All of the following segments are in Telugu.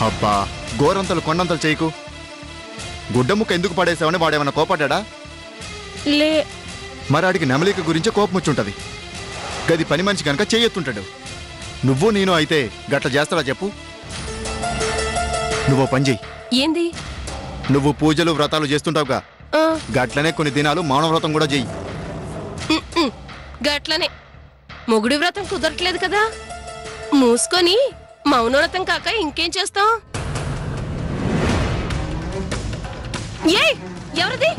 అబ్బా గోరంతలు కొండంతలు చేయకు. గుడ్డముక్క ఎందుకు పడేసావని వాడేమన్నా కోపడ్డా? లే. మరాడికి నెమలిక గురించే కోపం వచ్చుంటది. గది పని మనిషి కనుక చేయెత్తుంటాడు. నువ్వు నేను అయితే గట్ల చేస్తాడా చెప్పు? నువ్వు పని చెయ్యి. ఏంది? నువ్వు పూజలు వ్రతాలు చేస్తుంటావుగా, గట్లనే కొన్ని దినాలు మౌన వ్రతం కూడా చెయ్యి. గట్లనే. మొగుడి వ్రతం కుదరట్లేదు కదా, మూసుకొని మౌనవ్రతం కాక ఇంకేం చేస్తాం? ఏ ఎవరిది?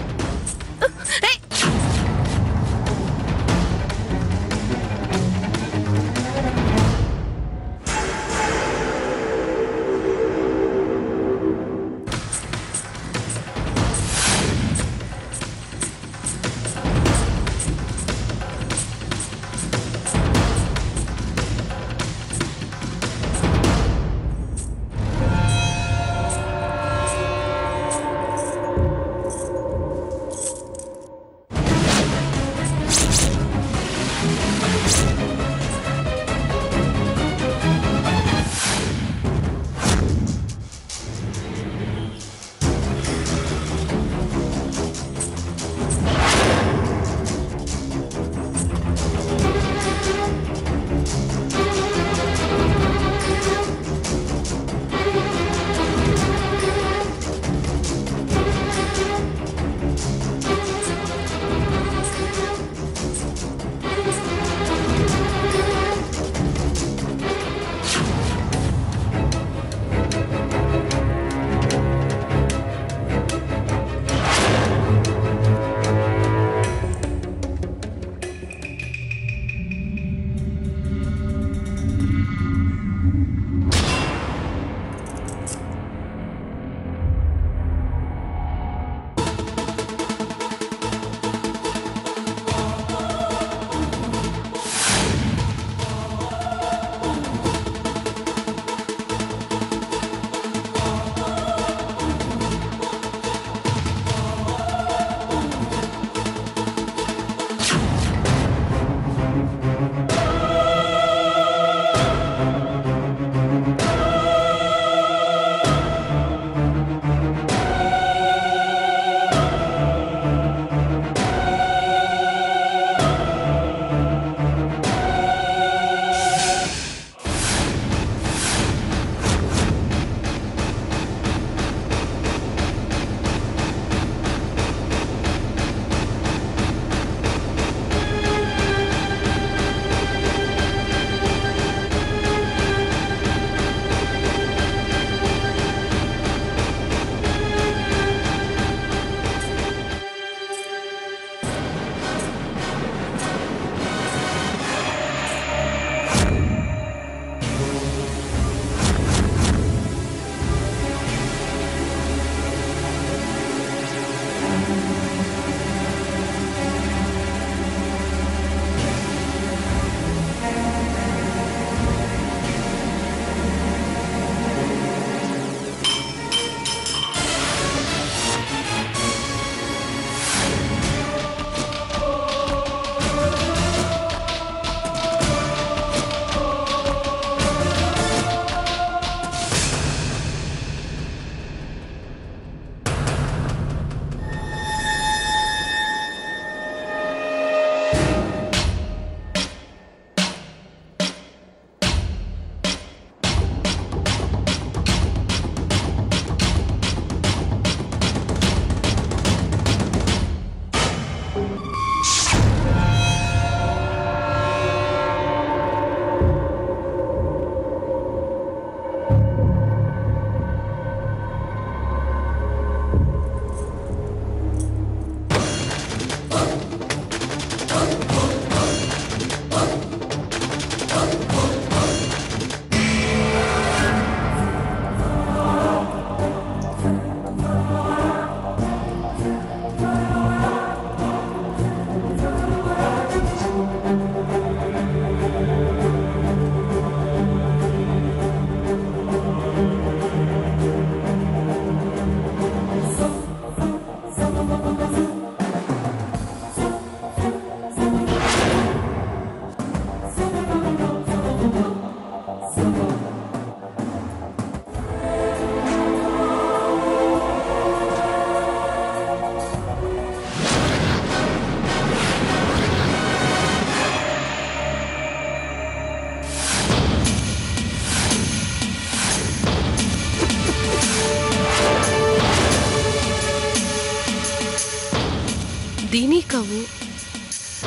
దీని కావు.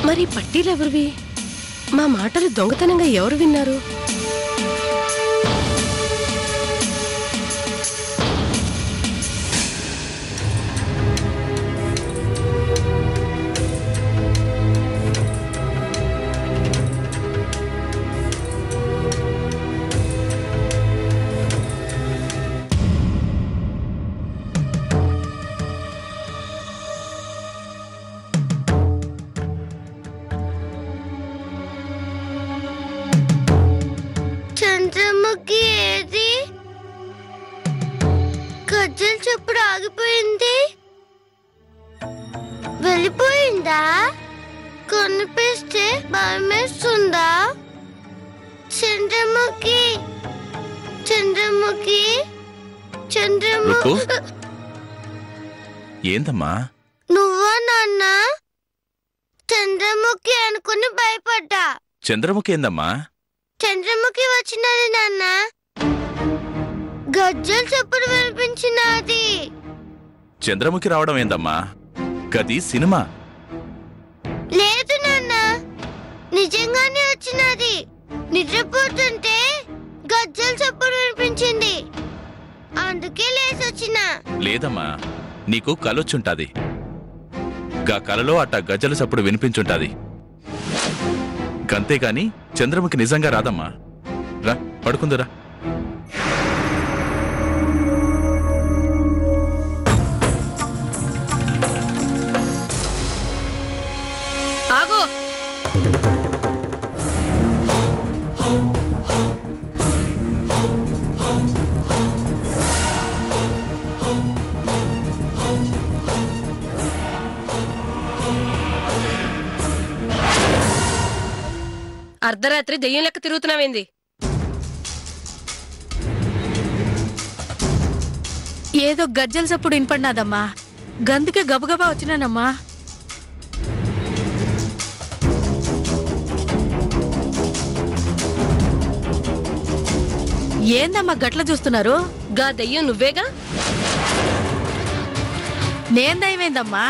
మరి పట్టీలెవరివి? మా మాటలు దొంగతనంగా ఎవరు విన్నారు? చంద్రముఖి ఏది? గజ్జల చప్పుడు ఆగిపోయింది. వెళ్ళిపోయిందా? కనిపిస్తే భయమేస్తుందా? చంద్రముఖి, చంద్రముఖి, చంద్రముఖి. ఏందమ్మా? నువ్వా నాన్న? చంద్రముఖి అనుకుని భయపడ్డా. చంద్రముఖి ఏందమ్మా? చంద్రముఖి వచ్చినది నాన్న. గజ్జల చప్పుడు వినిపించినది. చంద్రముఖి రావడం ఏందమ్మా? గది సినిమా. లేదు నాన్న, నిజంగానే వచ్చినది. నిద్రపోతుంటే గజ్జల చప్పుడు వినిపించింది, అందుకే లేసొచ్చిన. లేదమ్మా, నీకు కలొచ్చుంటాది. గా కలలో అట్ట గజ్జల చప్పుడు వినిపించుంటాది. అంతేగాని చంద్రముఖి నిజంగా రాదమ్మా. రా పడుకుందురా. ఆగో. అర్ధరాత్రి దెయ్యం లెక్క తిరుగుతున్నావేంది? ఏదో గజ్జల సప్పుడు వినపడినాదమ్మా, గందుకే గబగబా వచ్చినానమ్మా. ఏందమ్మా గట్ల చూస్తున్నారు? గా దెయ్యం నువ్వేగా? నేను దయమైందమ్మా.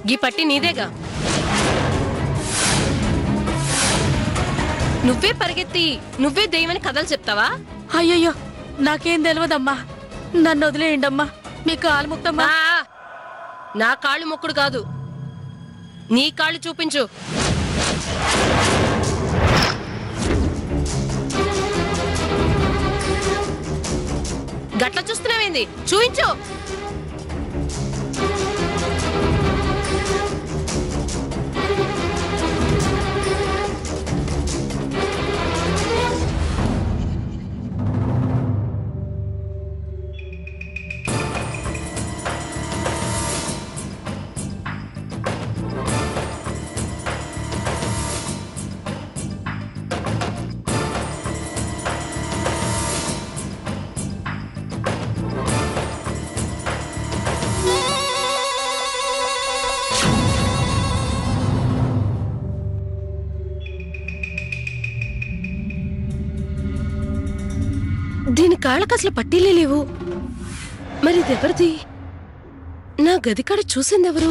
గీ పట్టి నీదేగా? నువ్వే పరిగెత్తి నువ్వే దెయ్యమని కథలు చెప్తావా? అయ్యయ్యో, నాకేం తెలియదమ్మా. నన్ను వదిలేయండమ్మా, మీ కాలు ముక్తమ్మా. నా కాళ్ళు మొక్కుడు కాదు, నీ కాళ్ళు చూపించు. గట్ల చూస్తున్నావేంది? చూపించు. దీని కాళ్ళకు అసలు పట్టీలే లేవు. మరి ఇదెవరిది? నా గది కాడ చూసిందెవరు?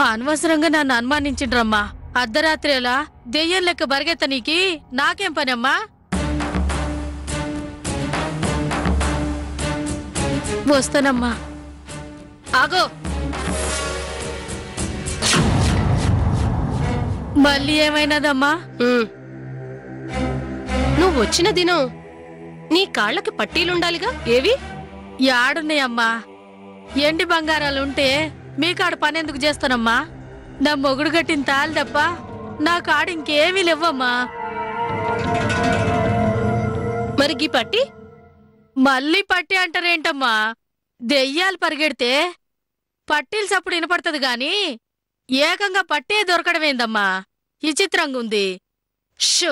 అనవసరంగా నన్ను అనుమానించిండ్రమ్మా. అర్ధరాత్రి ఎలా దెయ్యం లెక్క బరిగెత్తనీకి నాకేం పనమ్మా? వస్తానమ్మా. ఆగో. మళ్ళీ ఏమైనాదమ్మా? నువ్వు వచ్చిన దినం నీ కాళ్ళకి పట్టీలుండాలిగా, ఏవి? యాడున్నాయమ్మా? ఎండి బంగారాలుంటే మీ కాడ పనెందుకు చేస్తానమ్మా? నా మొగుడు కట్టిన తాళి తప్ప నా కాడ ఇంకేమీ లేవమ్మా. మరి గీ పట్టి? మళ్ళీ పట్టి అంటారేంటమ్మా? దెయ్యాలు పరిగెడితే పట్టీలు చప్పుడు వినపడుతుంది గాని ఏకంగా పట్టే దొరకడమేందమ్మా? విచిత్రంగా ఉంది. షో,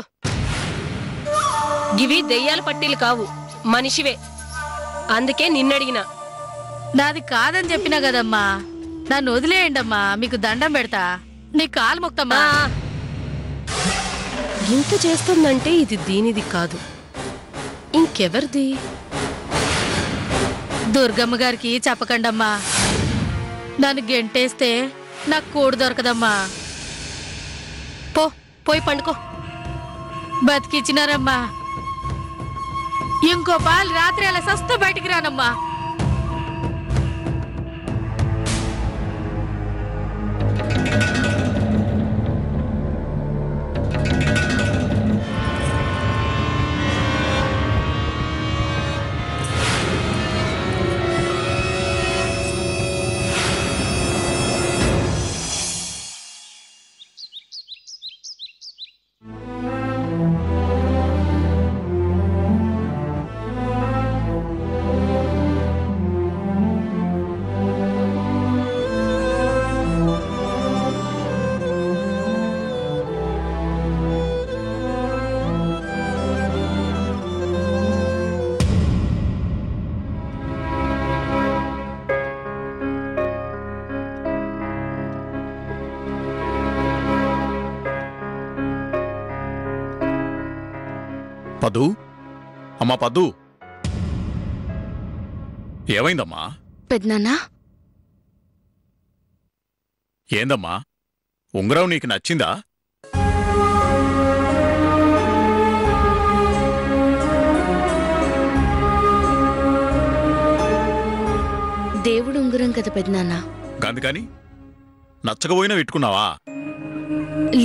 గివి దెయ్యాల పట్టీలు కావు, మనిషివే. అందుకే నిన్నడిగినా. నాది కాదని చెప్పినా కదమ్మా. నన్ను వదిలేయండమ్మా, మీకు దండం పెడతా. నీ కాలు మొక్తమ్మా. ఇంత చేస్తుందంటే ఇది దీనిది కాదు, ఇంకెవరిది? దుర్గమ్మ గారికి చెప్పకండమ్మా. నన్ను గెంటేస్తే నాకు కూడు దొరకదమ్మా. పోయి పండుకో. బతికిచ్చినారమ్మా. ఇంకో పాలు రాత్రి అలా సస్త బయటికి రానమ్మా. పద్దు, అమ్మా పద్దు, ఏమైందమ్మా? పెద్దనాన్నా, ఏందమ్మా, ఉంగరం నీకు నచ్చిందా? దేవుడు ఉంగరం కదా పెద్దనాన్నా. అందుకని నచ్చకపోయినా పెట్టుకున్నావా?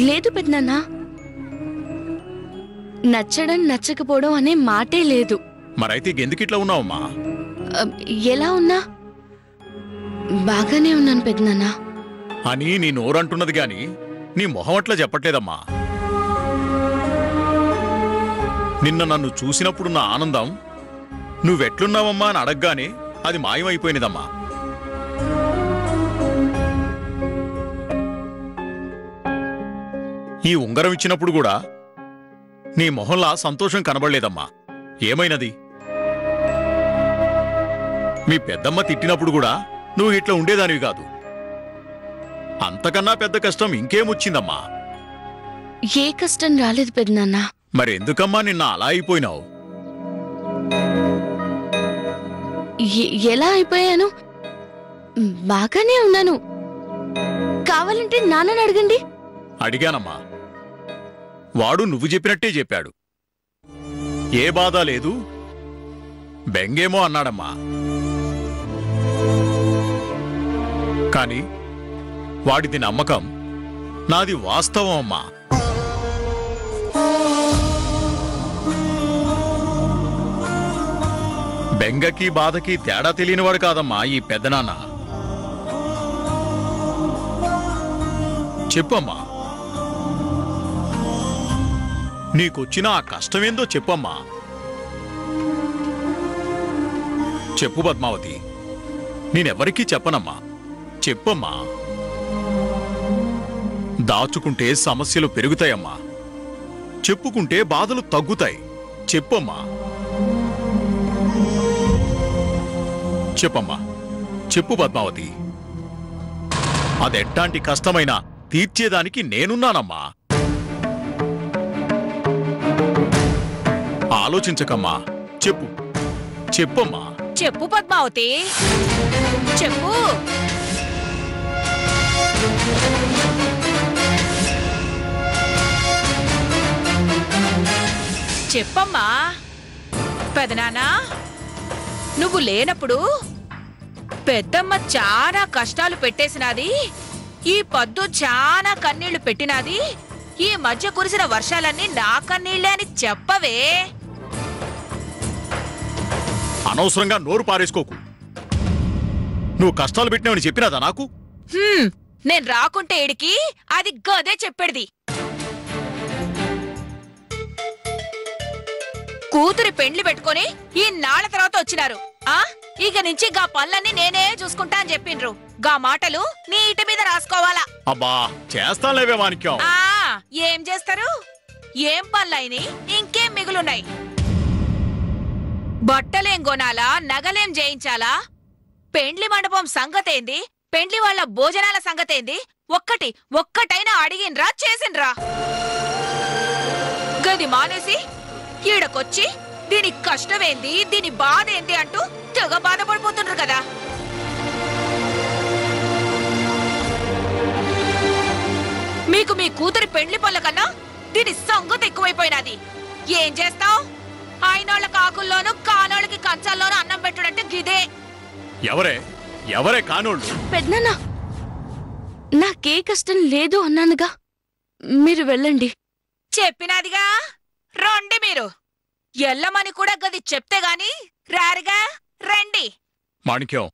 లేదు పెద్దనాన్నా, నచ్చడం నచ్చకపోవడం అనే మాటే లేదు. మరైతే ఎందుకిట్లా ఉన్నావమ్మా? ఎలా ఉన్నా బాగానే ఉన్నాను పెద్దనాన్నా. అని నీ నోరంటున్నది గాని నీ మొహం అట్లా చెప్పట్లేదమ్మా. నిన్న నన్ను చూసినప్పుడున్న ఆనందం నువ్వెట్లున్నావమ్మా అని అడగగానే అది మాయమైపోయినదమ్మా. ఈ ఉంగరం ఇచ్చినప్పుడు కూడా నీ మొహంలా సంతోషం కనబడలేదమ్మా. ఏమైనది? మీ పెద్దమ్మ తిట్టినప్పుడు కూడా నువ్వు ఇట్లా ఉండేదానివి కాదు. అంతకన్నా పెద్ద కష్టం ఇంకేమొచ్చిందమ్మా? ఏ కష్టం రాలేదు పెద్దనాన్నా. మరెందుకమ్మా నిన్న అలా అయిపోయినావు? ఎలా అయిపోయాను? బాగానే ఉన్నాను. కావాలంటే నాన్నని అడగండి. అడిగానమ్మా. వాడు నువ్వు చెప్పినట్టే చెప్పాడు. ఏ బాధ లేదు, బెంగేమో అన్నాడమ్మా. కాని వాడిది నమ్మకం, నాది వాస్తవం అమ్మా. బెంగకి బాధకి తేడా తెలియనివాడు కాదమ్మా ఈ పెద్దనాన్న. చెప్పమ్మా, నీకొచ్చిన ఆ కష్టమేందో చెప్పమ్మా. చెప్పు పద్మావతి, నేనెవరికీ చెప్పనమ్మా. చెప్పమ్మా. దాచుకుంటే సమస్యలు పెరుగుతాయమ్మా, చెప్పుకుంటే బాధలు తగ్గుతాయి. చెప్పమ్మా. చెప్పమ్మా, చెప్పు పద్మావతి. అదెట్టాంటి కష్టమైనా తీర్చేదానికి నేనున్నానమ్మా. ఆలోచించకమ్మా, చెప్పు. చెప్పమ్మా. చెప్పు పద్మావతి, చెప్పు. చెప్పమ్మా. పెదనానా, నువ్వు లేనప్పుడు పెద్దమ్మ చాలా కష్టాలు పెట్టేసినాది. ఈ పద్దు చాలా కన్నీళ్లు పెట్టినాది. ఈ మధ్య కురిసిన వర్షాలన్నీ నా కన్నీళ్లే అని చెప్పవే. అనవసరంగా నోరు పారేసుకోకు. నువ్వు కష్టాలు పెట్టినావని చెప్పినాదా నాకు? నేను రాకుంటే ఏడికి అది గదే చెప్పేది. కూతురి పెండ్లి పెట్టుకొని ఈ నాళ్ల తర్వాత వచ్చినారు. ఇక నుంచి గా పనులన్నీ నేనే చూసుకుంటా అని చెప్పిండ్రు. గా మాటలు నీ ఇటు మీద రాసుకోవాలా? అబ్బా, చేస్తాలేవే మాణిక్యం. ఏం చేస్తారు? ఏం పనులైని ఇంకేం మిగులున్నాయి? బట్టలేం కొనాలా, నగలేం చేయించాలా? పెండ్లి మండపం సంగతేంది, పెండ్లి వాళ్ళ భోజనాల సంగతేంది, ఒక్కటైనా అడిగిన్రా, చేసిండ్రా? గది మానేసి ఈడకొచ్చి దీని కష్టమేంది దీని బాధ ఏంది అంటూ తెగ బాధపడిపోతుండ్రు కదా. మీకు మీ కూతురి పెండ్లి పళ్ళ కన్నా దీని సంగతి ఎక్కువైపోయినది. ఏం చేస్తావ్? ఆయనోళ్ళ కాకుల్లోనూ కానోళ్ళకి కంచాల్లోనూ అన్నం పెట్టుడంటే గిదే. ఎవరే కానోళ్ళు? పెద్దనాన్న, నాకే కష్టం లేదు అన్నానుగా, మీరు వెళ్ళండి. చెప్పినదిగా, రండి మీరు. ఎల్లమని కూడా గది చెప్తే గాని రారుగా, రండి. మాణిక్యం,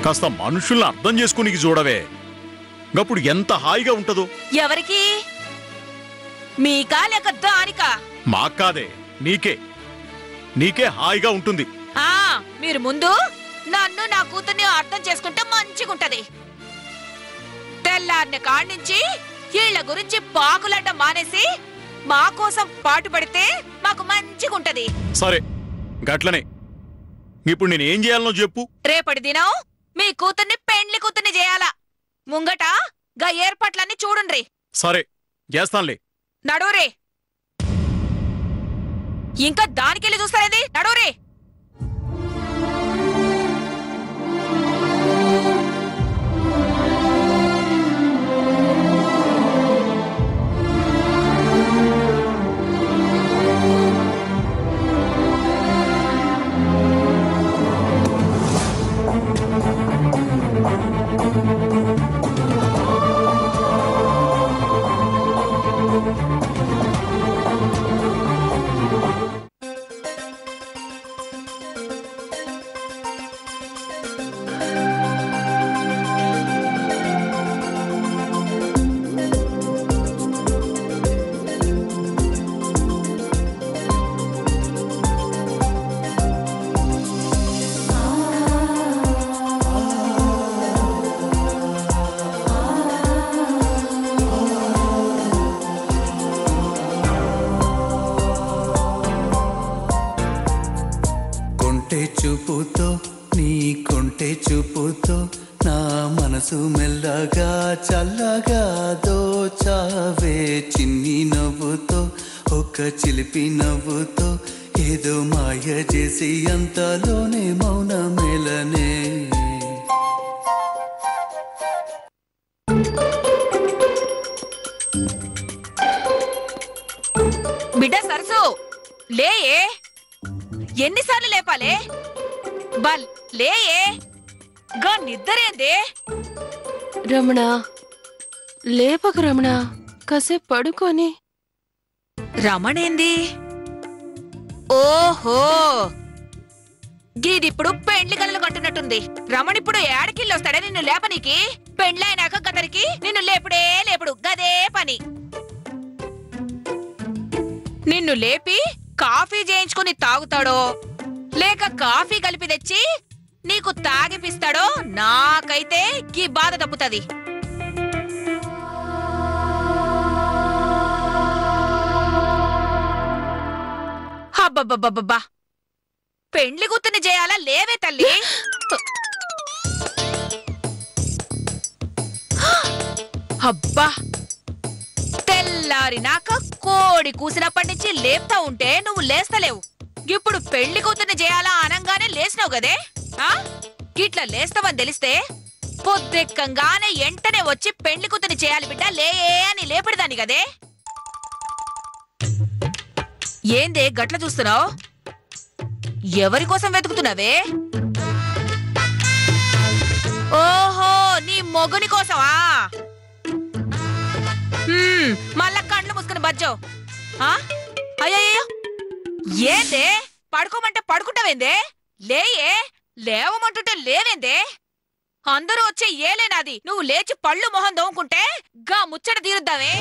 కాస్త మనుషుల్ని అర్థం చేసుకునికి చూడవే. గప్పుడు ఎంత హాయిగా ఉంటదో. ఎవరికి? మీకా లేక దానికా? మాక్కాదే, నీకే హాయిగా ఉంటుంది. మీరు ముందు నన్ను నా కూతుర్ని అర్థం చేసుకుంటే మంచిగుంటది. తెల్లారిన కాడ్నుంచి వీళ్ళ గురించి పాకులడ్డం మానేసి మా కోసం పాటుపడితే మాకు మంచిగుంటది. సరే, గట్లనే. ఇప్పుడు నేనేం చేయాలనో చెప్పు. రేపటి దినం మీ కూతుర్ని పెండ్లి కూతుర్ని చేయాలా. ముంగట గా ఏర్పాట్లన్నీ చూడుండ్రి. సరే, చేస్తానులే. నడూరే. ఇంకా దానికెళ్ళి చూస్తారేది? నడూరే. చూపుతో నీ కొంటె చూపుతో నా మనసు మెల్లగా చల్లగా దోచావే. చిన్ని నవ్వుతో ఒక చిలిపి నవ్వుతో ఏదో మాయ చేసి అంతలోనే మౌన మేలనే. బిడ్డ సరసు, లేయే. ఎన్నిసార్లు లేపాలే? బల్ లేయే. గా నిద్దరేందే? రమణ, లేపకు రమణ, కాసేపు పడుకొని. రమణేంది? ఓహో, గీదిప్పుడు పెండ్లి కలలు కంటున్నట్టుంది. రమణిప్పుడు ఏడకిల్లొస్తాడే నిన్ను లేపనీకి? పెండ్లైనాక గతరికి నిన్ను లేపుడే లేపుడు, గదే పని. నిన్ను లేపి కాఫీ చేయించుకుని తాగుతాడో లేక కాఫీ కలిపి తెచ్చి నీకు తాగిపిస్తాడో నాకైతే ఈ బాధ తప్పుతుంది. అబ్బబ్బబ్బబ్బా, పెండ్లి గుర్తుని చేయాలా? లేవే తల్లి. అబ్బా, తెల్లారినాక కోడి కూసినప్పటి నుంచి లేపుతా ఉంటే నువ్వు లేస్తలేవు. ఇప్పుడు పెళ్లి కూతుర్ని చేయాలా అనంగానే లేచినావు గదే. గిట్లా లేస్తావని తెలిస్తే పొద్దెక్కంగానే ఎంటనే వచ్చి పెళ్లి కూతుర్ని చేయాలి బిడ్డ లే అని లేపడిదాన్ని గదే. ఏందే గట్ల చూస్తున్నావు? ఎవరి కోసం వెతుకుతున్నావే? ఓహో, నీ మొగుని కోసమా? మళ్ళా కండ్లు మూసుకుని బజ్జో. అయ్యయ్యో, ఏందే పడుకోమంటే పడుకుంటావేందే? లేయే, లేవమంటుంటే లేవేందే? అందరూ వచ్చే ఏలేనాది, నువ్వు లేచి పళ్ళు మొహం దోముకుంటే గా ముచ్చట తీరుద్దామే.